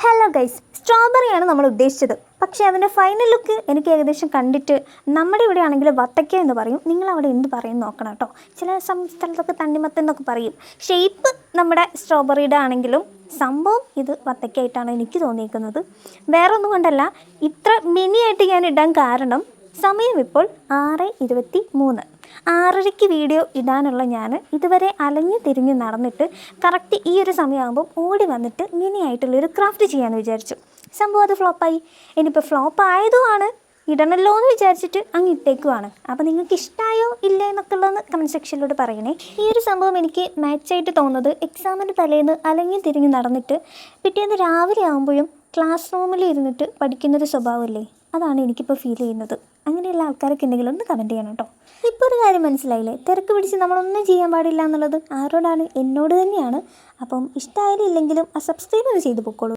Hello guys, സ്ട്രോബെറിയാണ് നമ്മൾ ഉദ്ദേശിച്ചത്. പക്ഷേ അതിൻ്റെ ഫൈനൽ ലുക്ക് എനിക്ക് ഏകദേശം കണ്ടിട്ട് നമ്മുടെ ഇവിടെ ആണെങ്കിൽ വത്തക്ക എന്ന് പറയും, നിങ്ങളവിടെ എന്ത് പറയും നോക്കണം കേട്ടോ. ചില സ്ഥലത്തൊക്കെ തണ്ണിമത്തൻ എന്നൊക്കെ പറയും. ഷേപ്പ് നമ്മുടെ സ്ട്രോബെറിയുടെ ആണെങ്കിലും സംഭവം ഇത് വത്തക്കയായിട്ടാണ് എനിക്ക് തോന്നിയിരിക്കുന്നത്. വേറെ ഒന്നും കൊണ്ടല്ല, ഇത്ര മിനിയായിട്ട് ഞാൻ ഇടാൻ കാരണം സമയം ഇപ്പോൾ 6:23. 6:30 വീഡിയോ ഇടാനുള്ള ഞാൻ ഇതുവരെ അലഞ്ഞു തിരിഞ്ഞ് നടന്നിട്ട് കറക്റ്റ് ഈ ഒരു സമയമാകുമ്പോൾ ഓടി വന്നിട്ട് മിനി ആയിട്ടുള്ളൊരു ക്രാഫ്റ്റ് ചെയ്യാമെന്ന് വിചാരിച്ചു. സംഭവം അത് ഫ്ലോപ്പായി. ഇനിയിപ്പോൾ ഫ്ലോപ്പ് ആയതുമാണ് ഇടണല്ലോ എന്ന് വിചാരിച്ചിട്ട് അങ്ങ് ഇട്ടേക്കുവാണ്. അപ്പോൾ നിങ്ങൾക്ക് ഇഷ്ടമായോ ഇല്ലേ എന്നൊക്കെ ഉള്ളതെന്ന് കമൻറ്റ് സെക്ഷനിലൂടെ പറയണേ. ഈ ഒരു സംഭവം എനിക്ക് മാച്ചായിട്ട് തോന്നുന്നത് എക്സാമിൻ്റെ തലേന്ന് അലഞ്ഞു തിരിഞ്ഞ് നടന്നിട്ട് പിറ്റേന്ന് രാവിലെ ആകുമ്പോഴും ക്ലാസ് റൂമിൽ ഇരുന്നിട്ട് പഠിക്കുന്നൊരു സ്വഭാവമില്ലേ, അതാണ് എനിക്കിപ്പോൾ ഫീൽ ചെയ്യുന്നത്. അങ്ങനെയുള്ള ആൾക്കാരൊക്കെ ഉണ്ടെങ്കിൽ ഒന്ന് കമൻറ്റ് ചെയ്യണം കേട്ടോ. ഇപ്പോൾ ഒരു കാര്യം മനസ്സിലായില്ലേ, തിരക്ക് പിടിച്ച് നമ്മളൊന്നും ചെയ്യാൻ പാടില്ല എന്നുള്ളത് ആരോടാണ്? എന്നോട് തന്നെയാണ്. അപ്പം ഇഷ്ടമായാലും ഇല്ലെങ്കിലും ആ സബ്സ്ക്രൈബ് ചെയ്ത് പൊക്കോളൂ.